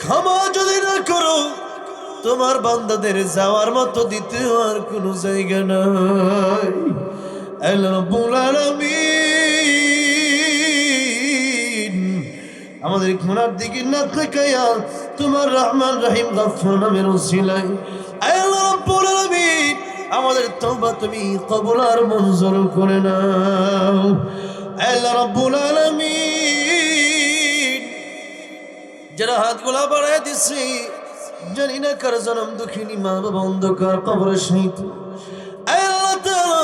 ক্ষমা যদি না করো তোমার বান্দাদের যাওয়ার মতো দ্বিতীয় আর কোনো জায়গা নাই। আল্লাহ রাব্বুল আলামিন আমাদের গুনার দিকে না তাকায়া তোমার রহমান রহিম গফফার নামের ওসিলায় আল্লাহ রাব্বুল আলামিন আমাদের তওবা তুমি কবুল আর মঞ্জুর করে নাও। আল্লাহ রাব্বুল আলামিন যারা হাতগুলা বাড়ায় দিছি জানি না কার জনম দুঃখিনী মা বাবা অন্ধকার কবরে শহীদ। আল্লাহ তাআলা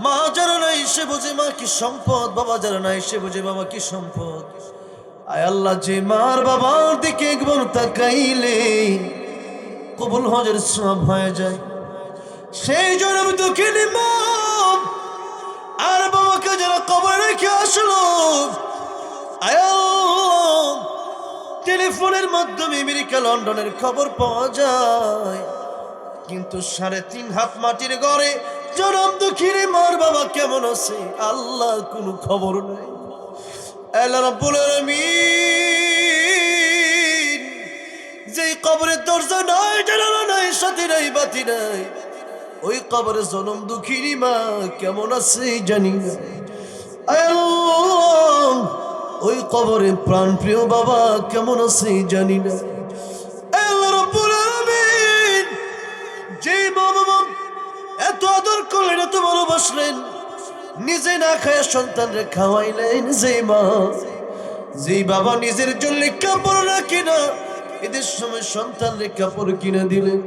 মা যারা নাই সে বুঝে মা কি সম্পদ, বাবা যারা নাই সে বুঝে বাবা কি সম্পদ। আয় আল্লাহ যে মার বাবার দিকে একবার তাকাইলে কবুল হজের সওয়াব হয়ে যায়, সেই জনম দুঃখিনী মা আর বাবাকে যারা কবরে রেখে আসলো আয় আল্লাহ টেলিফোনের মাধ্যমে আমেরিকা লন্ডনের খবর পাওয়া যায়, কিন্তু 3.5 হাত মাটির ঘরে জনম দুঃখিনী মার বাবা কেমন আছে আল্লাহ কোনো খবর নাই। আল্লাহ রাব্বুল আলামিন যেই কবরের দরজা নাই জানালা নাই সাথী নাই বাতি নাই ওই কবরে জনম দুঃখিনী মা কেমন আছে জানি না। আল্লাহ ওই কবরে প্রাণ প্রিয় বাবা কেমন আছে জানি না। আল্লাহ রাব্বুল আলামিন যে বাবা এত আদর করলেন এত ভালোবাসলেন নিজে না খায় সন্তানরে খাওয়াইলেন, যে বাবা নিজের জন্য কাপড় না কিনা এদের সময় সন্তানরে কাপড় কিনে দিলেন।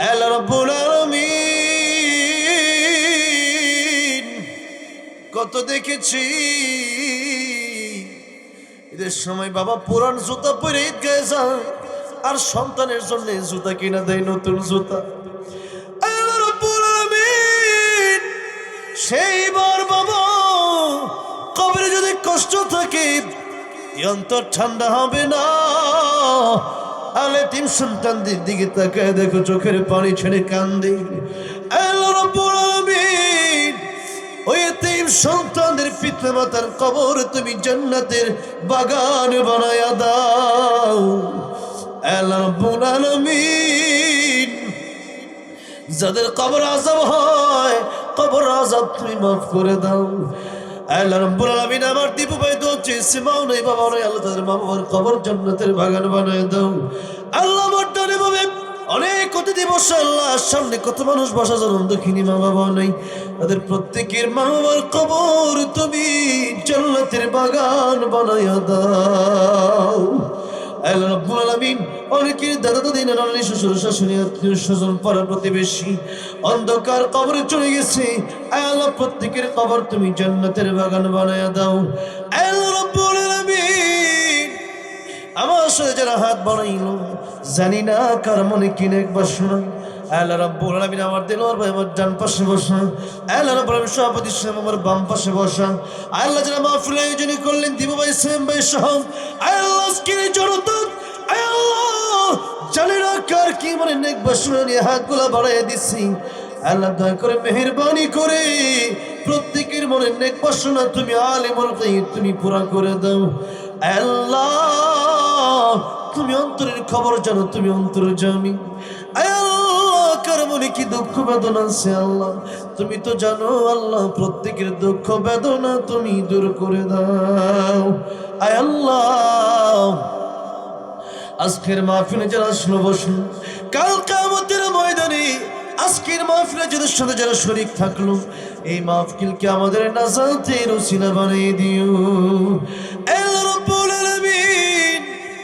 আল্লাহ রাব্বুল আলামিন কত দেখেছি এদের সময় বাবা পুরান জুতা পরে ঈদগাহে যায় আর সন্তানের জন্য জুতা কিনা দেয় নতুন জুতা। আল্লাহ রাব্বুল আলামিন সেইবার বাবা কবরে যদি কষ্ট থাকে অন্তর ঠান্ডা হবে না। আলে তিন সন্তানদের দিকে তাকায় দেখো চোখের পানি ছেড়ে কান্দে। আল্লাহ রাব্বুল আলামিন ওই তিন সন্তানদের পিতা মাতার কবর তুমি জান্নাতের বাগান বানায়া দাও। আল্লাহ রাব্বুল আলামিন যাদের কবর আযাব হয় কবর আযাব তুমি মাফ করে দাও। আল্লাহ রাব্বুল আলামিন আমার দীপু ভাই দোচে সীমাও নেই বাবা নাই আল্লাহ তাদের মা বাবার কবর জান্নাতের বাগান বানায় দাও। আল্লাহ বর্তমানে ভাবে অনেক অতিথি বসে আল্লাহ সামনে কত মানুষ বসা জনম দুঃখিনী মা বাবা নাই তাদের প্রত্যেকের মা বাবার কবর তুমি জান্নাতের বাগান বানায়া দাও। আল্লাহ রাব্বুল আলামিন অনেকের দাদা দাদি নানা শ্বশুর শাশুড়ি আত্মীয় স্বজন পাড়া প্রতিবেশী অন্ধকার কবরে চলে গেছে। আল্লাহ প্রত্যেকের কবর তুমি জান্নাতের বাগান বানায়া দাও। আল্লাহ রাব্বুল আলামিন আমার সাথে যারা হাত বানাইলো জানি না কার মনে কি নেক বাসনা। আল্লাহ রাব্বুল আলামিন আমার দিলওয়ার ভাই আমার ডান পাশে বসা, আল্লাহ রাব্বুল আলামিন সভাপতি সাহেব আমার বাম পাশে বসা, আল্লাহ যারা মাহফিল আয়োজন করলেন দিবু ভাই সেম ভাই সহ আল্লাহ আজকের জনতা আল্লাহ জানি না কার কি মনে নেক বাসনা নিয়ে হাতগুলা বাড়াইয়া দিচ্ছি। আল্লাহ দয়া করে মেহেরবানি করে প্রত্যেকের মনে নেক বাসনা তুমি আলিমুল গায়ব তুমি পুরা করে দাও। আল্লাহ তুমি অন্তরের খবর জানো, তুমি অন্তরে জানি। আল্লাহ কার মনে কি দুঃখ বেদনা আছে আল্লাহ তুমি তো জানো। আল্লাহ প্রত্যেকের দুঃখ বেদনা তুমি দূর করে দাও। আয় আল্লাহ আজকের মাহফিলে যারা আসলো বসলো কাল কিয়ামতের ময়দানে আজকের মাহফিলে যাদের সাথে যারা শরীক থাকলো এই মাহফিলকে আমাদের নাজাতের ওসিলা বানিয়ে দিও। আল্লাহ রাব্বুল আলামিন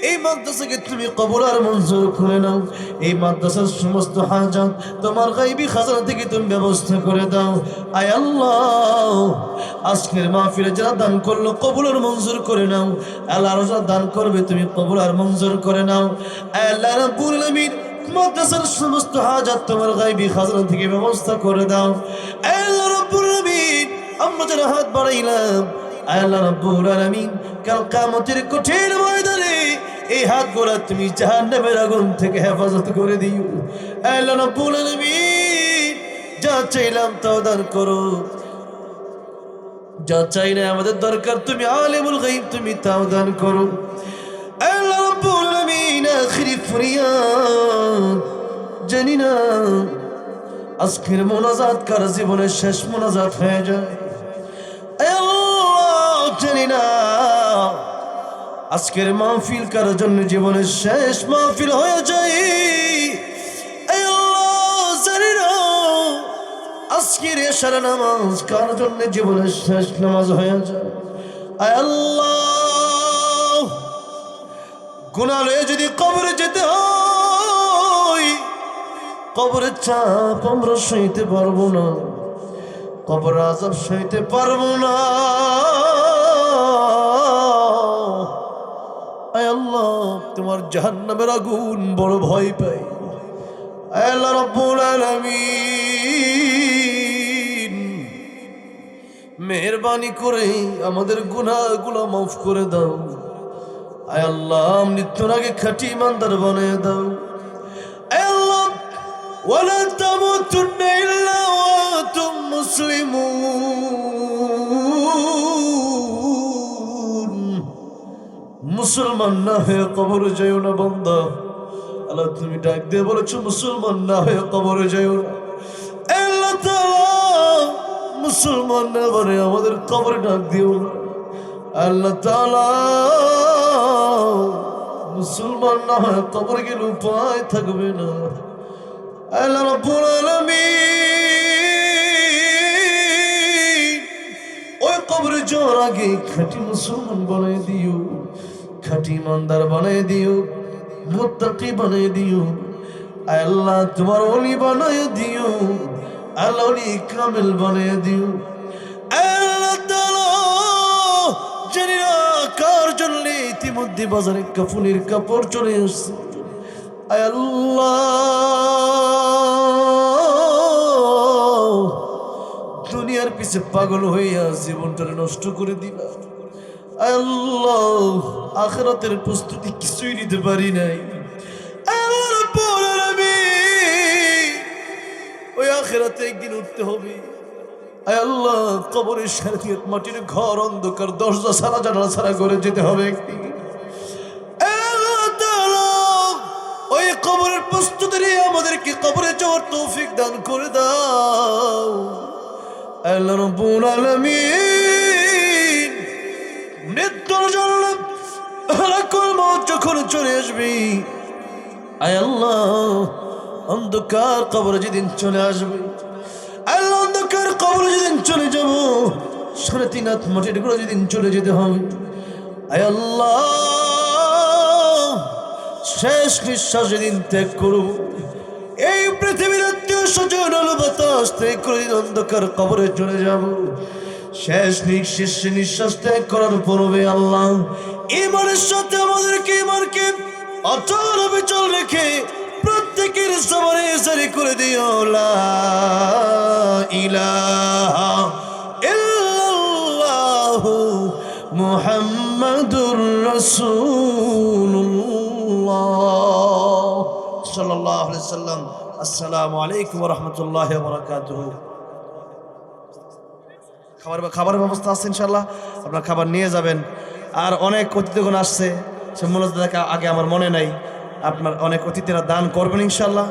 এই মাদ্রাসাকে তুমি কবুল আর মঞ্জুর করে নাও। এই মাদ্রাসার সমস্ত হাজাত তোমার গায়বী খাজানা থেকে তুমি ব্যবস্থা করে দাও। আয় আল্লাহ আজকের মাহফিলে যারা দান করলো কবুল আর মঞ্জুর করে নাও। আল্লাহ যারা দান করবে তুমি কবুল আর মঞ্জুর করে নাও। আল্লাহ রাব্বুল আলামিন মাদ্রাসার সমস্ত হাজাত তোমার গায়বী খাজানা থেকে ব্যবস্থা করে দাও। আল্লাহ রাব্বুল আলামিন আমরা যারা হাত বাড়াইলাম আল্লাহ রাব্বুল আলামিন কাল কিয়ামতের কঠিন ময়দানে এই হাতগুলা তুমি জাহান্নামের আগুন থেকে হেফাজত করে দিও। আল্লাহ রাব্বুল আলামিন যা চাইলাম তাও দান করো, যা চাই না আমাদের দরকার তুমি আলিমুল গায়ব তুমি তাও দান করো। আল্লাহ রাব্বুল আলামিন আখিরি ফরিয়াদ, জানি না আজকের মোনাজাত কার জীবনের শেষ মোনাজাত হয়ে যায়। আল্লাহ জানি না আজকের মাহফিল কার জন্য জীবনের শেষ মাহফিল হয়ে যায়। আল্লাহ জানি না আজকের এশার নামাজ কার জন্য জীবনের শেষ নামাজ হয়ে যায়। আল্লাহ গুনাহ লয়ে যদি কবরে যেতে হয়, কবরের চাপ আমরা সইতে পারবো না, কবর আযাব সইতে পারবো না। আয় আল্লাহ তোমার জাহান্নামের আগুন বড় ভয় পাই। আয় আল্লাহ রাব্বুল আলামিন মেহেরবানি করে আমাদের গুনাহগুলো মাফ করে দাও। আয় আল্লাহ মৃত্যুর আগে খাঁটি ইমানদার বানিয়ে দাও। আয় আল্লাহ ওয়ালা তামুতুন্না ইল্লা ওয়া আনতুম মুসলিমুন। মুসলমান না হয়ে কবরে যাইও না বান্দা। আল্লাহ তুমি ডাক দিয়ে বলেছো মুসলমান না হয়ে কবরে যাইও না। আল্লাহ তাআলা মুসলমান না বলে আমাদের কবরে ডাক দিও না। আল্লাহ তাআলা মুসলমান না হয়ে কবরে গেলে উপায় থাকবে না। আল্লাহ রাব্বুল আলামিন ওই কবরে যাওয়ার আগে খাঁটি মুসলমান বানিয়ে দিও, খাঁটি ইমানদার বানিয়ে দিও, মুত্তাকি বানিয়ে দিও। আল্লাহ তোমার ওলি বানিয়ে দিও, আল্লাহ ওলি কামিল বানিয়ে দিও। আল্লাহ তাআলা জানি না কার জন্য ইতিমধ্যে বাজারে কাফনের কাপড় চলে আসছে। আল্লাহ দুনিয়ার পিছে পাগল হইয়া জীবনটা নষ্ট করে দিলা। আল্লাহ আখিরাতের প্রস্তুতি কিছুই নিতে পারি নাই। আল্লাহ রাব্বুল আলামিন ওই আখিরাতে একদিন উঠতে হবে। আল্লাহ কবরের সাথে মাটির ঘর অন্ধকার দরজা ছাড়া জানালা ছাড়া করে যেতে হবে একদিন। আল্লাহ তাআলা ওই কবরের প্রস্তুতি নিয়ে আমাদেরকে কবরে যাওয়ার তৌফিক দান করে দাও। আল্লাহ রাব্বুল আলামিন মৃত্যুর জন্য হালাকুল মউত যখন চলে আসবে, আয় আল্লাহ অন্ধকার কবরে যেদিন চলে আসবে, আল্লাহ অন্ধকার কবরে যেদিন চলে যাব, 3.5 হাত মাটির ঘরে যেদিন চলে যেতে হবে, আয় আল্লাহ শেষ নিঃশ্বাস যেদিন ত্যাগ করব, এই পৃথিবীর আত্মীয় স্বজন আলো বাতাস ত্যাগ করে অন্ধকার কবরে চলে যাব, শেষ নিঃশ্বাস ত্যাগ করার পূর্বে আল্লাহ ইমানের সাথে আমাদেরকে ইমানকে অচল অবিচল রেখে প্রত্যেকের জবানে জারি করে দিও লা ইলাহা ইল্লাল্লাহু মুহাম্মাদুর রাসূলুল্লাহ সাল্লাল্লাহু আলাইহি ওয়াসাল্লাম। আসসালামু আলাইকুম ওয়া রাহমাতুল্লাহি ওয়া বারাকাতুহু। খাবারের ব্যবস্থা আছে ইনশাআল্লাহ, আপনারা খাবার নিয়ে যাবেন। আর অনেক অতিথিগণ আসছে, সে মোনাজাত আগে আমার মনে নাই, আপনার অনেক অতিথিরা দান করবেন ইনশাআল্লাহ।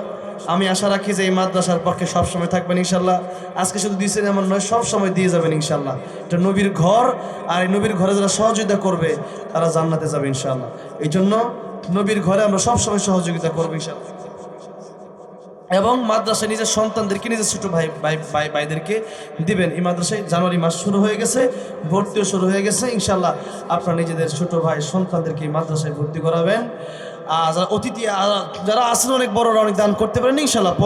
আমি আশা রাখি যে এই মাদ্রাসার পক্ষে সবসময় থাকবেন ইনশাআল্লাহ। আজকে শুধু দিয়েছেন এমন নয়, সবসময় দিয়ে যাবেন ইনশাআল্লাহ। এটা নবীর ঘর, আর এই নবীর ঘরে যারা সহযোগিতা করবে তারা জান্নাতে যাবে ইনশাআল্লাহ। এই জন্য নবীর ঘরে আমরা সবসময় সহযোগিতা করবো ইনশাআল্লাহ। এবং মাদ্রাসায় নিজের সন্তানদেরকে, নিজের ছোটো ভাইদেরকে দিবেন। এই মাদ্রাসায় জানুয়ারি মাস শুরু হয়ে গেছে, ভর্তিও শুরু হয়ে গেছে ইনশাআল্লাহ। আপনারা নিজেদের ছোটো ভাই সন্তানদেরকে এই মাদ্রাসায় ভর্তি করাবেন। আর যারা অতিথি যারা আছেন অনেক বড়রা অনেক দান করতে পারেন ইনশাআল্লাহ।